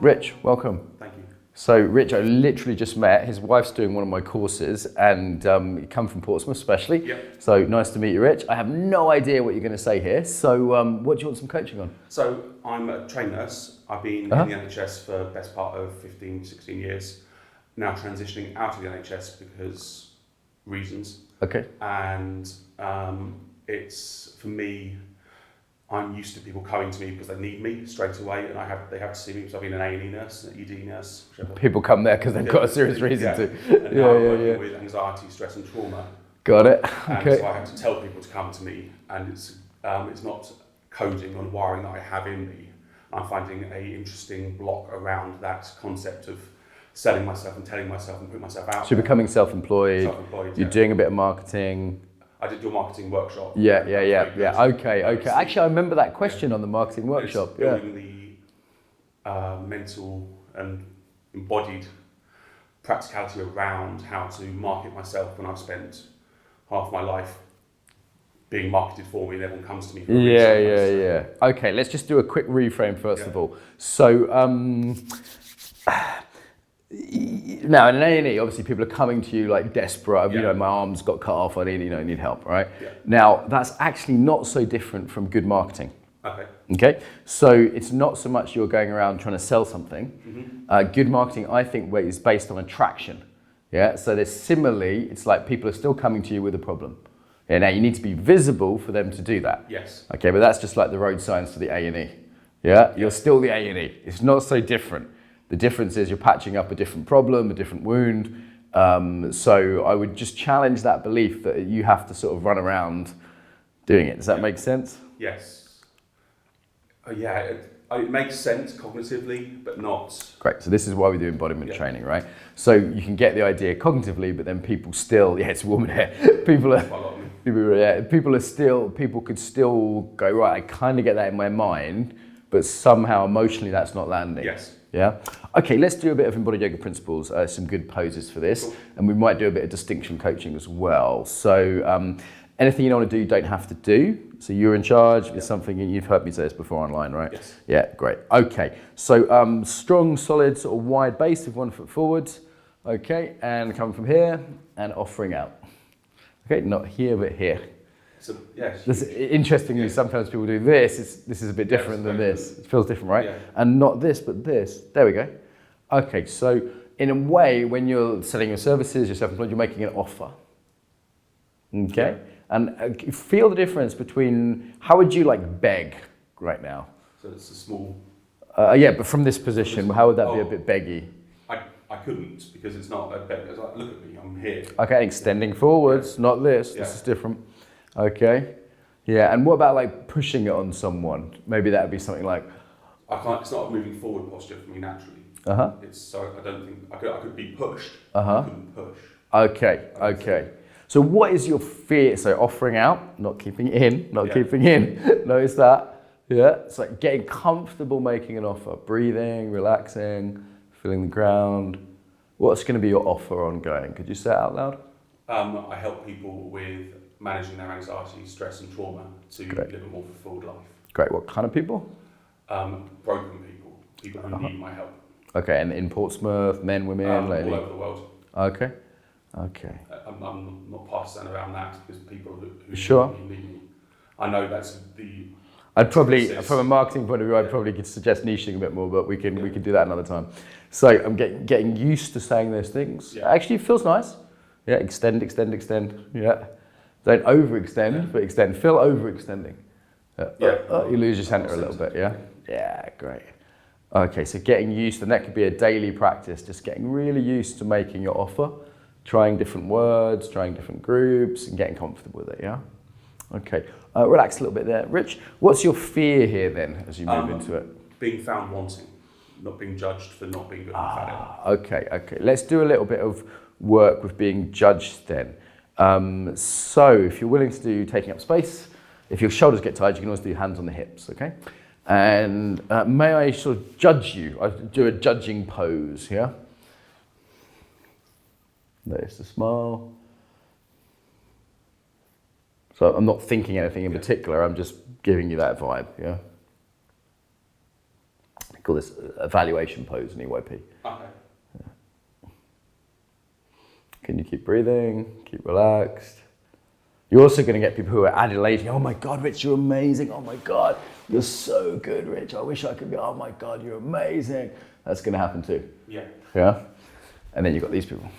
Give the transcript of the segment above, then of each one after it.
Rich, welcome. Thank you. So Rich, I literally just met. His wife's doing one of my courses, and you come from Portsmouth especially. Yep. So nice to meet you, Rich. I have no idea what you're going to say here. So what do you want some coaching on? So I'm a trained nurse. I've been in the NHS for the best part of 15, 16 years. Now transitioning out of the NHS because reasons. Okay. And it's, for me, I'm used to people coming to me because they need me straight away, and they have to see me because I've been an A&E nurse, an ED nurse. People come there because they've got a serious reason to. And now I'm working with anxiety, stress and trauma. Got it. And Okay. so I have to tell people to come to me, and it's not coding and wiring that I have in me. I'm finding an interesting block around that concept of selling myself and telling myself and putting myself out. So you're becoming self-employed. Self-employed, You're doing a bit of marketing. I did do a marketing workshop. Yeah. Okay. Actually, I remember that question on the marketing workshop. It's building the mental and embodied practicality around how to market myself when I've spent half my life being marketed for me and everyone comes to me for a reason. Yeah. Okay, let's just do a quick reframe first of all. So, now in an A&E, obviously people are coming to you like desperate. You know, my arm's got cut off. I need help, right? Yeah. Now that's actually not so different from good marketing. Okay. So it's not so much you're going around trying to sell something. Good marketing, I think, is based on attraction. Yeah. So there's similarly, it's like people are still coming to you with a problem. Yeah. Now you need to be visible for them to do that. Yes. Okay, but that's just like the road signs to the A&E. Yeah. You're still the A&E. It's not so different. The difference is you're patching up a different problem, a different wound. So I would just challenge that belief that you have to sort of run around doing it. Does that make sense? Yes. It makes sense cognitively, but not. Great. So this is why we do embodiment training, right? So you can get the idea cognitively, but then people still, it's a woman here. People could still go, right, I kind of get that in my mind, but somehow emotionally that's not landing. Yes. Yeah. Okay, let's do a bit of embodied yoga principles, some good poses for this, cool. And we might do a bit of distinction coaching as well. So anything you don't want to do, you don't have to do. So you're in charge. It's something you've heard me say this before online, right? Yes. Yeah, great. Okay, so strong, solid, sort of wide base with 1 foot forward. Okay, and coming from here and offering out. Okay, not here, but here. So, yes. Interestingly, sometimes people do this. This is a bit different than this. It feels different, right? Yeah. And not this, but this. There we go. Okay, so in a way, when you're selling your services, you're self-employed, you're making an offer. Okay? And feel the difference between, how would you like beg right now? So it's a small. But from this position, how would that be a bit beggy? I couldn't, because it's not a beg. It's like, look at me, I'm here. Okay, extending forwards, not this. This is different. Okay. Yeah, and what about like pushing it on someone? Maybe that would be something like. It's not a moving forward posture for me naturally. So I don't think I could be pushed. I couldn't push. Okay. So what is your fear? So offering out, not keeping in. Notice that. Yeah. It's like getting comfortable making an offer, breathing, relaxing, feeling the ground. What's going to be your offer ongoing? Could you say it out loud? I help people with managing their anxiety, stress and trauma to live a more fulfilled life. Great. What kind of people? Broken people who need my help. Okay, and in Portsmouth, men, women, ladies? All over the world. Okay. I'm not partisan around that, because people who need me. I know that's the. I'd probably, from a marketing point of view, I'd probably could suggest niching a bit more, but we can do that another time. So I'm getting used to saying those things. Yeah. Actually, it feels nice. Yeah, extend. Yeah. Don't overextend, but extend. Feel overextending. You lose your center a little bit, yeah? Yeah, great. Okay, so getting used, and that could be a daily practice, just getting really used to making your offer, trying different words, trying different groups, and getting comfortable with it, yeah? Okay, relax a little bit there. Rich, what's your fear here then, as you move into it? Being found wanting, not being judged for not being good enough at it. Okay. Let's do a little bit of work with being judged then. So if you're willing to do taking up space, if your shoulders get tired, you can always do hands on the hips, okay? And may I sort of judge you? I do a judging pose, yeah? Notice the smile. So I'm not thinking anything in particular, I'm just giving you that vibe, yeah? call this evaluation pose in EYP. Okay. Can you keep breathing, keep relaxed? You're also going to get people who are adulating. Oh my God, Rich, you're amazing. Oh my God, you're so good, Rich. I wish I could be. Oh my God, you're amazing. That's going to happen too. Yeah. Yeah? And then you've got these people.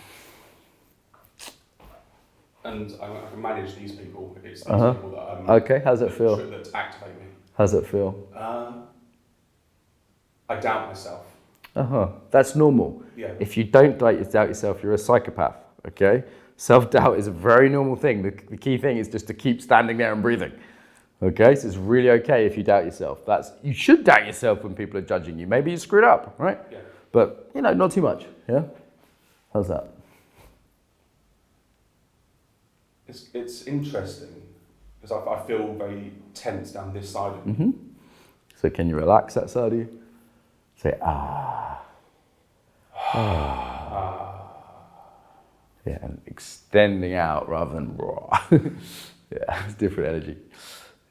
And I can manage these people. It's these people that Okay, how's that feel? that activate me. How's that feel? I doubt myself. That's normal. Yeah. If you don't doubt yourself, you're a psychopath, okay? Self-doubt is a very normal thing. The key thing is just to keep standing there and breathing, okay? So it's really okay if you doubt yourself. You should doubt yourself when people are judging you. Maybe you screwed up, right? Yeah. But, not too much, yeah? How's that? It's interesting because I feel very tense down this side of me. So can you relax that side of you? Say, ah. Yeah, and extending out rather than raw. Yeah, it's different energy.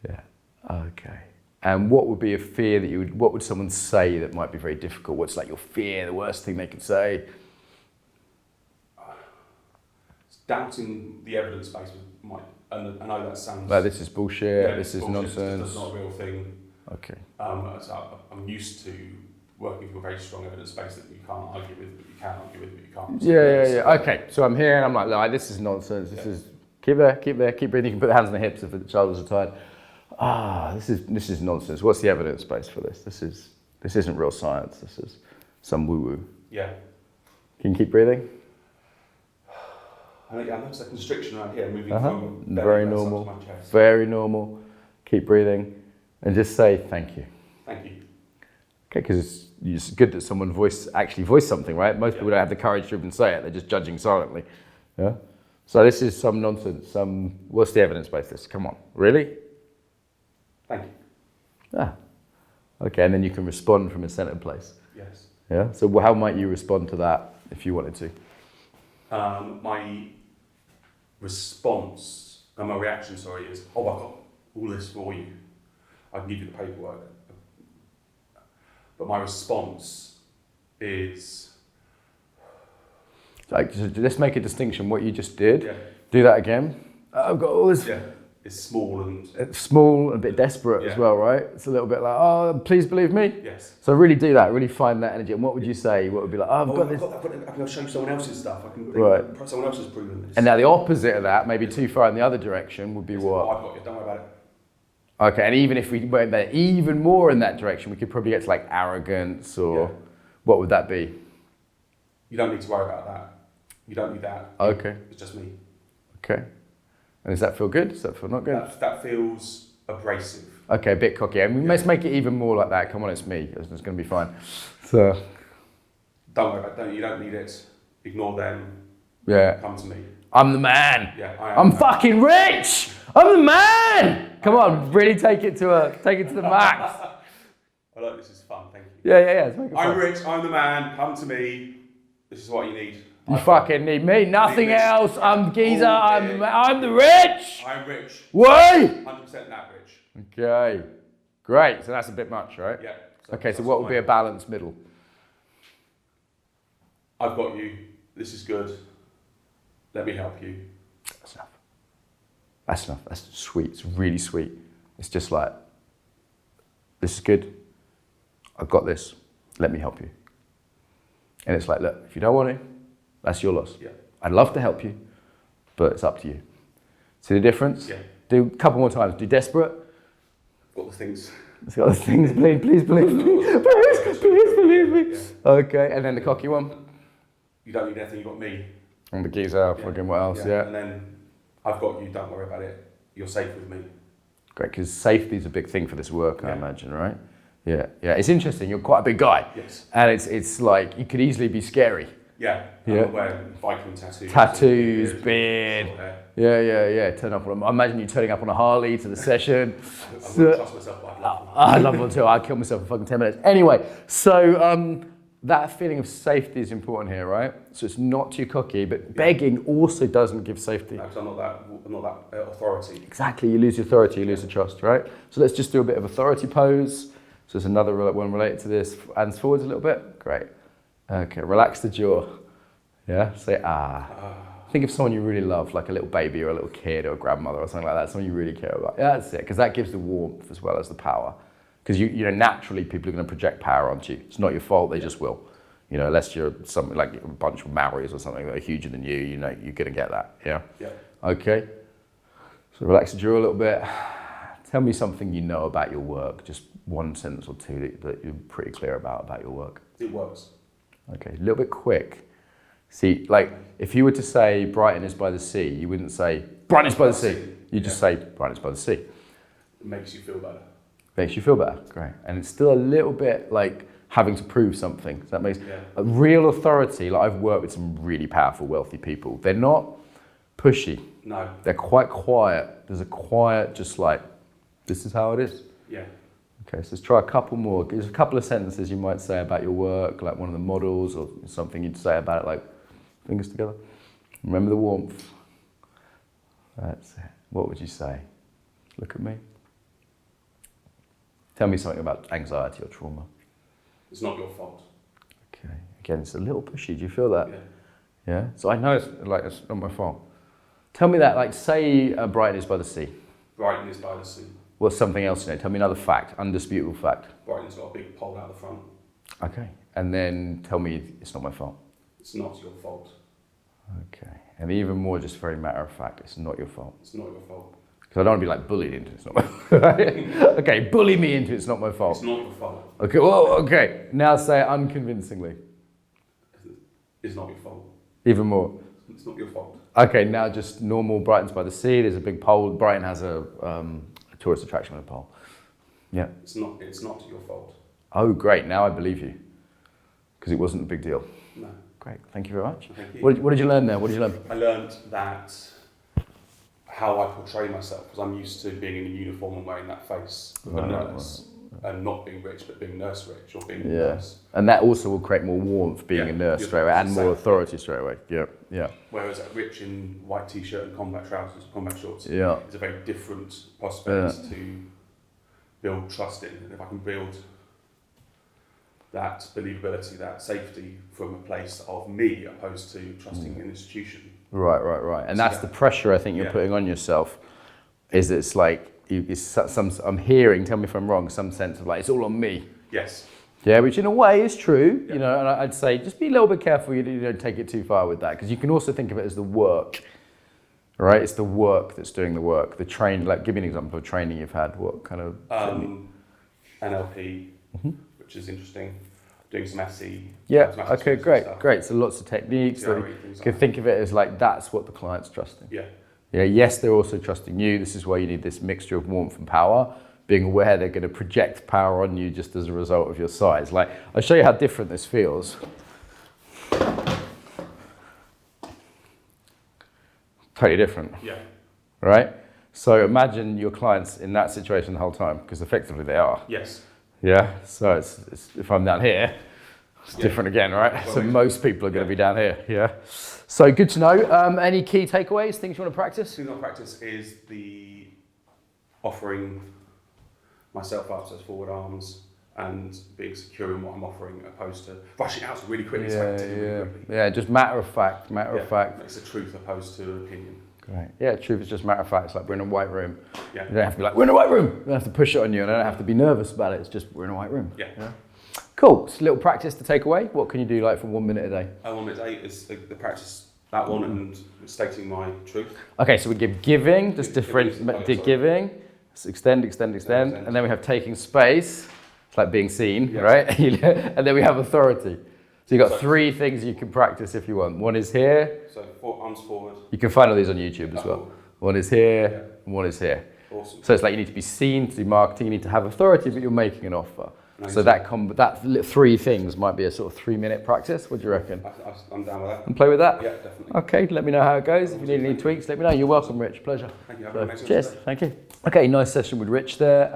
Yeah, okay. And what would be a fear that what would someone say that might be very difficult? What's like your fear, the worst thing they could say? It's doubting the evidence base and I know that sounds... Like this is bullshit, yeah, this is bullshit, nonsense. It's not a real thing. Okay. So I'm used to working from a very strong evidence base that you can't argue with, but you can argue with, but you can't. Yeah. Okay, so I'm here and I'm like, this is nonsense. This is keep there, keep breathing. You can put the hands on the hips if the shoulders are tired. This is nonsense. What's the evidence base for this? This isn't real science. This is some woo-woo. Yeah. Can you keep breathing? I noticed a constriction right here, moving from very normal. To my chest. Very normal. Keep breathing, and just say thank you. Thank you. Okay, because it's good that someone actually voiced something, right? Most people don't have the courage to even say it. They're just judging silently. Yeah. So this is some nonsense. What's the evidence base? This? Come on, really? Thank you. Okay, and then you can respond from a centered place. Yes. Yeah. So how might you respond to that if you wanted to? My response and my reaction, is, I've got all this for you. I can give you the paperwork. But my response is... Like, so let's make a distinction. What you just did, do that again. I've got all this... Yeah, it's small and... It's small and a bit desperate as well, right? It's a little bit like, oh, please believe me. Yes. So really do that, really find that energy. And what would you say? What would be like, I've got this... I can show you someone else's stuff. Someone else has proven this. And now the opposite of that, maybe too far in the other direction, would be what? I've got you, don't worry about it. Okay, and even if we went there even more in that direction, we could probably get to like arrogance or what would that be? You don't need to worry about that. You don't need that. Okay. It's just me. Okay. And does that feel good? Does that feel not good? That feels abrasive. Okay, a bit cocky. And we must make it even more like that. Come on, it's me. It's going to be fine. So. Don't worry about it. You don't need it. Ignore them. Yeah. Come to me. I'm the man. Yeah, I'm fucking rich. I'm the man. Come on, really take it to the max. I like this. Is fun. Thank you. Yeah. Let's make it fun. I'm rich. I'm the man. Come to me. This is what you need. You fucking need me. Nothing else. I'm geezer. I'm the rich. I'm rich. Why? 100% that rich. Okay. Great. So that's a bit much, right? Yeah. Okay. So what would be a balanced middle? I've got you. This is good. Let me help you. That's enough. That's enough. That's sweet. It's really sweet. It's just like, this is good. I've got this. Let me help you. And it's like, look, if you don't want to, that's your loss. Yeah. I'd love to help you, but it's up to you. See the difference? Yeah. Do a couple more times. Do desperate. Got the things. It's got the things. Please believe me. Please believe me. Yeah. Okay. And then the cocky one. You don't need anything. You got me. And the geezer. Fucking what else? Yeah. And then I've got you. Don't worry about it. You're safe with me. Great, because safety is a big thing for this work, I imagine, right? Yeah. It's interesting. You're quite a big guy. Yes. And it's like you could easily be scary. Yeah. I'm wearing Viking tattoos. Tattoos, beard. Yeah. Turn up on. I imagine you turning up on a Harley to the session. I wouldn't trust myself, but I love one too. I'd kill myself in fucking 10 minutes. Anyway, so that feeling of safety is important here, right? So it's not too cocky, but begging also doesn't give safety. No, because I'm not that authority. Exactly. You lose your authority, you lose the trust, right? So let's just do a bit of authority pose. So it's another one related to this. Hands forwards a little bit. Great. Okay, relax the jaw. Yeah, say ah. Think of someone you really love, like a little baby or a little kid or a grandmother or something like that, someone you really care about. Yeah, that's it, because that gives the warmth as well as the power. Because you know, naturally people are going to project power onto you. It's not your fault, they just will. You know, unless you're something like a bunch of Maoris or something that are huger than you, you know, you're going to get that, yeah? Yeah. Okay. So relax the jaw a little bit. Tell me something you know about your work, just one sentence or two that you're pretty clear about your work. It works. Okay, a little bit quick. See, like, if you were to say Brighton is by the sea, you wouldn't say Brighton is by the sea. You just say Brighton is by the sea. It makes you feel better. Makes you feel better, great. And it's still a little bit like having to prove something. Does that make sense? A real authority, like I've worked with some really powerful, wealthy people. They're not pushy. No. They're quite quiet. There's a quiet, just like, this is how it is. Yeah. Okay, so let's try a couple more. There's a couple of sentences you might say about your work, like one of the models, or something you'd say about it, like fingers together. Remember the warmth. That's it. What would you say? Look at me. Tell me something about anxiety or trauma. It's not your fault. Okay. Again, it's a little pushy. Do you feel that? Yeah. Yeah. So I know it's not my fault. Tell me that. Like, say Brighton is by the sea. Brighton is by the sea. What's something else you know? Tell me another fact, undisputable fact. Brighton's got a big pole out the front. Okay. And then tell me it's not my fault. It's not your fault. Okay. And even more, just very matter of fact, it's not your fault. It's not your fault. Because I don't want to be like bullied into it's not my fault. Okay, bully me into it's not my fault. It's not your fault. Okay, well, okay. Now say it unconvincingly. It's not your fault. Even more. It's not your fault. Okay, now just normal Brighton's by the sea. There's a big pole. Brighton has a tourist attraction with a pole. Yeah. It's not your fault. Oh, great. Now I believe you. Because it wasn't a big deal. No. Great. Thank you very much. Thank you. What did you learn there? What did you learn? I learned that how I portray myself, because I'm used to being in a uniform and wearing that face of a nurse, and not being rich, but being nurse rich or being a nurse. And that also will create more warmth being a nurse straight away, and more authority straight away. Yeah, yeah. Whereas rich in white t-shirt and combat trousers, combat shorts, is a very different prospect to build trust in. And if I can build that believability, that safety from a place of me, opposed to trusting an institution. Right. And that's the pressure I think you're putting on yourself. Is it's like I'm hearing. Tell me if I'm wrong. Some sense of like it's all on me. Yes. Yeah, which in a way is true. You know, and I'd say just be a little bit careful. You don't take it too far with that, because you can also think of it as the work. Right, it's the work that's doing the work. The train. Like, give me an example of training you've had. What kind of NLP, which is interesting. Doing some SE. Yeah. Okay. Great. So lots of techniques. Yeah, you can think of it as like that's what the client's trusting. Yeah. Yeah. Yes, they're also trusting you. This is why you need this mixture of warmth and power. Being aware they're going to project power on you just as a result of your size. Like, I'll show you how different this feels. Totally different. Yeah. Right. So imagine your clients in that situation the whole time, because effectively they are. Yes. Yeah, so it's if I'm down here, it's different again, right? Well, so most people are going to be down here, yeah. So good to know. Any key takeaways, things you want to practice? Things I practice is the offering myself up, so forward arms, and being secure in what I'm offering, opposed to rushing out really quickly. Yeah, just matter of fact. It's the truth opposed to opinion. Great. Yeah, truth is just matter of fact. It's like we're in a white room. Yeah. You don't have to be like, we're in a white room. You don't have to push it on you, and I don't have to be nervous about it. It's just, we're in a white room. Yeah. Cool. It's a little practice to take away. What can you do like for 1 minute a day? 1 minute a day is the practice, that one, and stating my truth. Okay, so we give giving, just different, giving, so extend, and then we have taking space. It's like being seen, right? And then we have authority. So you've got 3 things you can practice if you want. One is here. So arms forward. You can find all these on YouTube as well. One is here, and one is here. Awesome. So it's like you need to be seen to do marketing, you need to have authority, but you're making an offer. Nice. So that 3 things might be a sort of 3-minute practice. What do you reckon? I'm down with that. And play with that? Yeah, definitely. Okay, let me know how it goes. If you need any tweaks, let me know. You're welcome, Rich. Pleasure. Thank you. Cheers. Thank you. Okay, nice session with Rich there.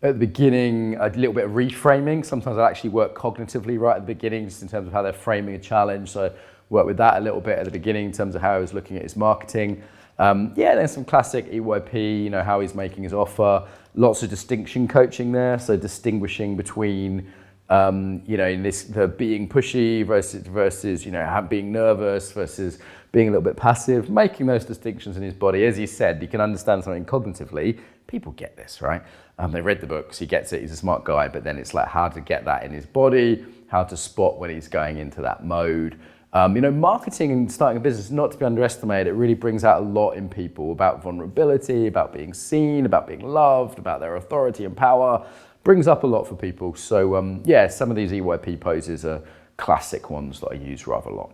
At the beginning, a little bit of reframing. Sometimes I actually work cognitively right at the beginning, just in terms of how they're framing a challenge. So I work with that a little bit at the beginning in terms of how I was looking at his marketing. Yeah, there's some classic EYP, you know, how he's making his offer. Lots of distinction coaching there, so distinguishing between, you know, in this, the being pushy versus, you know, being nervous versus being a little bit passive, making those distinctions in his body. As he said, you can understand something cognitively. People get this, right? They read the books, he gets it, he's a smart guy, but then it's like how to get that in his body, how to spot when he's going into that mode. You know, marketing and starting a business is not to be underestimated. It really brings out a lot in people about vulnerability, about being seen, about being loved, about their authority and power. Brings up a lot for people. So yeah, some of these EYP poses are classic ones that I use rather a lot.